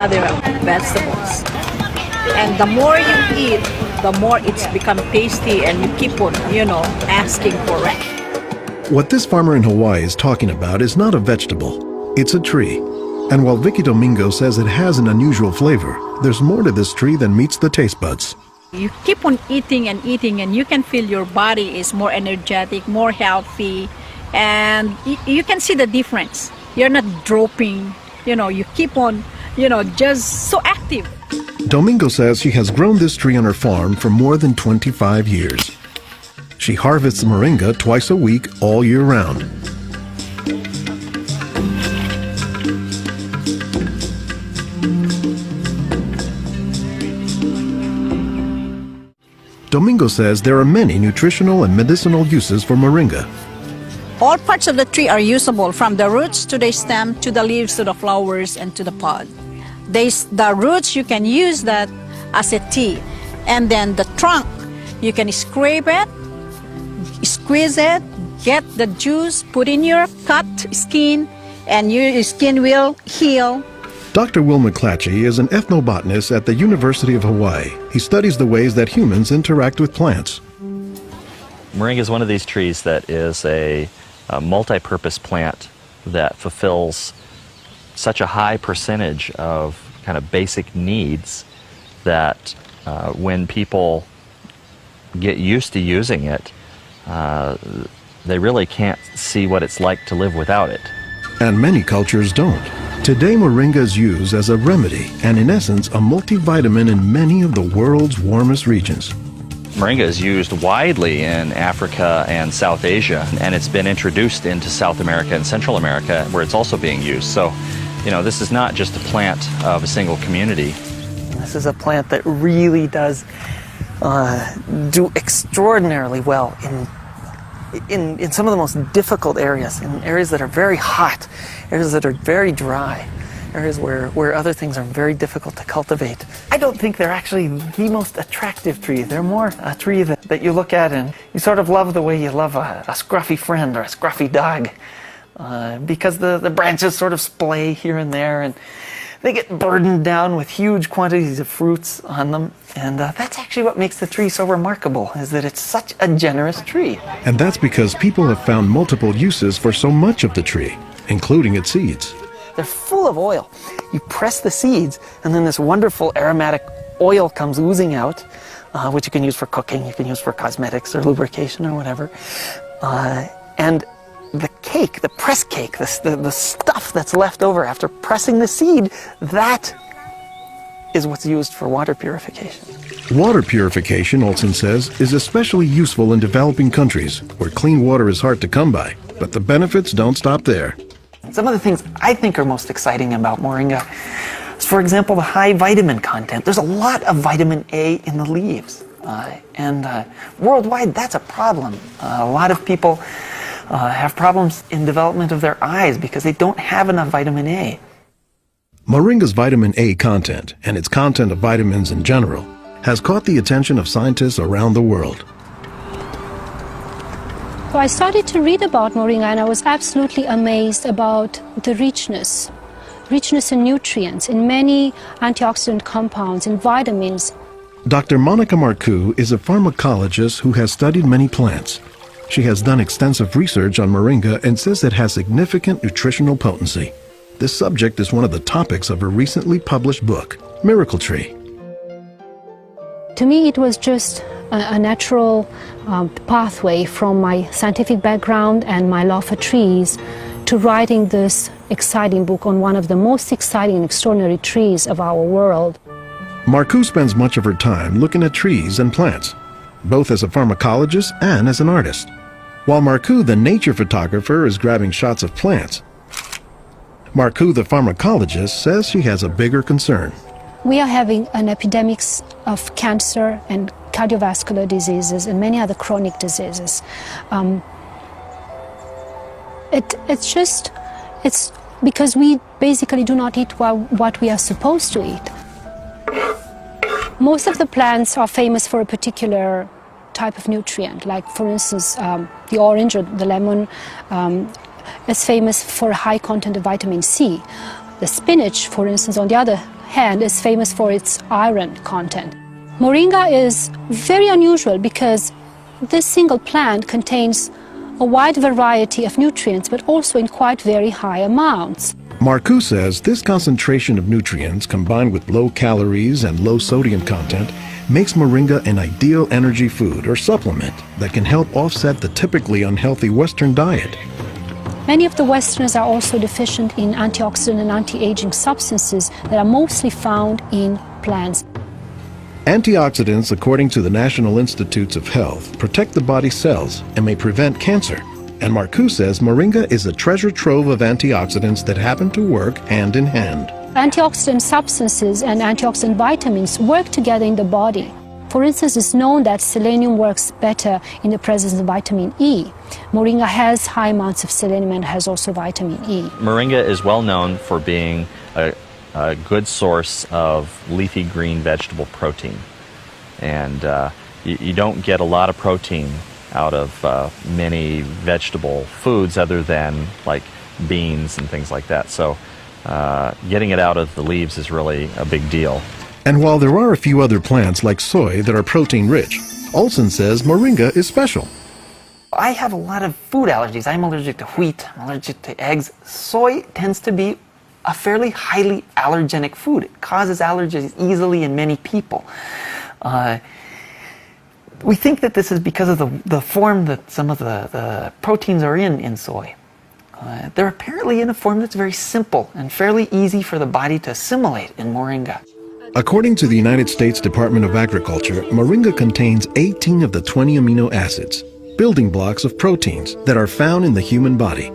other vegetables. And the more you eat, the more it's become tasty and you keep on, asking for it. What this farmer in Hawaii is talking about is not a vegetable, it's a tree. And while Vicky Domingo says it has an unusual flavor, there's more to this tree than meets the taste buds. You keep on eating and eating and you can feel your body is more energetic, more healthy, and you can see the difference. You're not dropping, you keep on, just so active. Domingo says she has grown this tree on her farm for more than 25 years. She harvests moringa twice a week all year round. Domingo says there are many nutritional and medicinal uses for moringa. All parts of the tree are usable, from the roots to the stem, to the leaves, to the flowers, and to the pod. The roots, you can use that as a tea. And then the trunk, you can scrape it, squeeze it, get the juice, put in your cut skin, and your skin will heal. Dr. Will McClatchy is an ethnobotanist at the University of Hawaii. He studies the ways that humans interact with plants. Moringa is one of these trees that is a multi-purpose plant that fulfills such a high percentage of kind of basic needs that when people get used to using it, they really can't see what it's like to live without it. And many cultures don't. Today, moringa is used as a remedy and, in essence, a multivitamin in many of the world's warmest regions. Moringa is used widely in Africa and South Asia, and it's been introduced into South America and Central America, where it's also being used. So, this is not just a plant of a single community. This is a plant that really does do extraordinarily well in some of the most difficult areas, in areas that are very hot, areas that are very dry, areas where other things are very difficult to cultivate. I don't think they're actually the most attractive tree. They're more a tree that you look at and you sort of love the way you love a scruffy friend or a scruffy dog, because the branches sort of splay here and there, and they get burdened down with huge quantities of fruits on them. And that's actually what makes the tree so remarkable, is that it's such a generous tree. And that's because people have found multiple uses for so much of the tree, including its seeds. They're full of oil. You press the seeds, and then this wonderful aromatic oil comes oozing out, which you can use for cooking, you can use for cosmetics or lubrication or whatever. And the cake, the press cake, the stuff that's left over after pressing the seed, that is what's used for water purification. Water purification, Olson says, is especially useful in developing countries where clean water is hard to come by. But the benefits don't stop there. Some of the things I think are most exciting about moringa is, for example, the high vitamin content. There's a lot of vitamin A in the leaves. And worldwide, that's a problem. A lot of people have problems in development of their eyes because they don't have enough vitamin A. Moringa's vitamin A content, and its content of vitamins in general, has caught the attention of scientists around the world. So I started to read about moringa, and I was absolutely amazed about the richness in nutrients, in many antioxidant compounds, in vitamins. Dr. Monica Marcoux is a pharmacologist who has studied many plants. She has done extensive research on moringa and says it has significant nutritional potency. This subject is one of the topics of her recently published book, Miracle Tree. To me, it was just a natural pathway from my scientific background and my love for trees to writing this exciting book on one of the most exciting and extraordinary trees of our world. Marcoux spends much of her time looking at trees and plants, both as a pharmacologist and as an artist. While Marcoux, the nature photographer, is grabbing shots of plants, Marcoux, the pharmacologist, says she has a bigger concern. We are having an epidemic of cancer and cardiovascular diseases and many other chronic diseases. It's because we basically do not eat what we are supposed to eat. Most of the plants are famous for a particular type of nutrient, like for instance the orange or the lemon is famous for a high content of vitamin C. The spinach, for instance, on the other hand is famous for its iron content. Moringa is very unusual because this single plant contains a wide variety of nutrients, but also in quite very high amounts. Marcoux says this concentration of nutrients combined with low calories and low sodium content makes moringa an ideal energy food or supplement that can help offset the typically unhealthy Western diet. Many of the Westerners are also deficient in antioxidant and anti-aging substances that are mostly found in plants. Antioxidants, according to the National Institutes of Health, protect the body's cells and may prevent cancer. And Marcoux says moringa is a treasure trove of antioxidants that happen to work hand in hand. Antioxidant substances and antioxidant vitamins work together in the body. For instance, it's known that selenium works better in the presence of vitamin E. Moringa has high amounts of selenium and has also vitamin E. Moringa is well known for being a good source of leafy green vegetable protein. And you don't get a lot of protein out of many vegetable foods other than like beans and things like that. So getting it out of the leaves is really a big deal. And while there are a few other plants like soy that are protein rich, Olson says moringa is special. I have a lot of food allergies. I'm allergic to wheat, I'm allergic to eggs. Soy tends to be a fairly highly allergenic food. It causes allergies easily in many people. We think that this is because of the form that some of the proteins are in soy. They're apparently in a form that's very simple and fairly easy for the body to assimilate in moringa. According to the United States Department of Agriculture, moringa contains 18 of the 20 amino acids, building blocks of proteins that are found in the human body.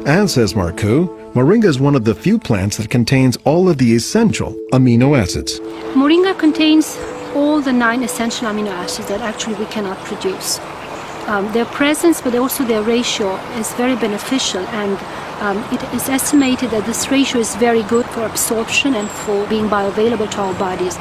And, says Marcoux, moringa is one of the few plants that contains all of the essential amino acids. Moringa contains all the 9 essential amino acids that actually we cannot produce. Their presence, but also their ratio, is very beneficial, and it is estimated that this ratio is very good for absorption and for being bioavailable to our bodies.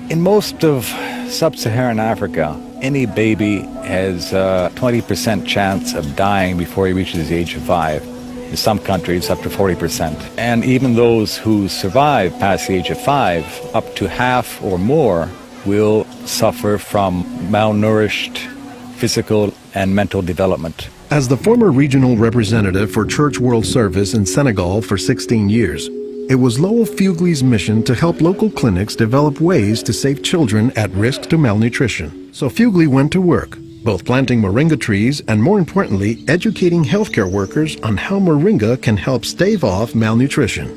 In most of sub-Saharan Africa, any baby has a 20% chance of dying before he reaches the age of 5. In some countries, up to 40%. And even those who survive past the age of 5, up to half or more will suffer from malnourished physical and mental development. As the former regional representative for Church World Service in Senegal for 16 years, it was Lowell Fugley's mission to help local clinics develop ways to save children at risk to malnutrition. So Fugley went to work, both planting moringa trees and, more importantly, educating healthcare workers on how moringa can help stave off malnutrition.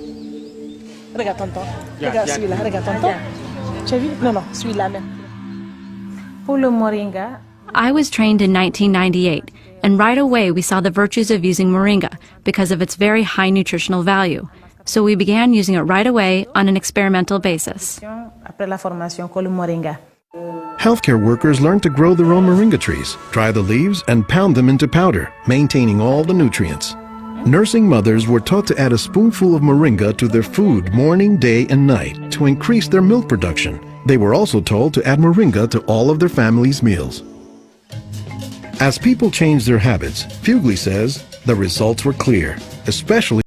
I was trained in 1998, and right away we saw the virtues of using moringa because of its very high nutritional value. So we began using it right away on an experimental basis. Healthcare workers learned to grow their own moringa trees, dry the leaves, and pound them into powder, maintaining all the nutrients. Nursing mothers were taught to add a spoonful of moringa to their food morning, day, and night to increase their milk production. They were also told to add moringa to all of their family's meals. As people changed their habits, Fugley says the results were clear, especially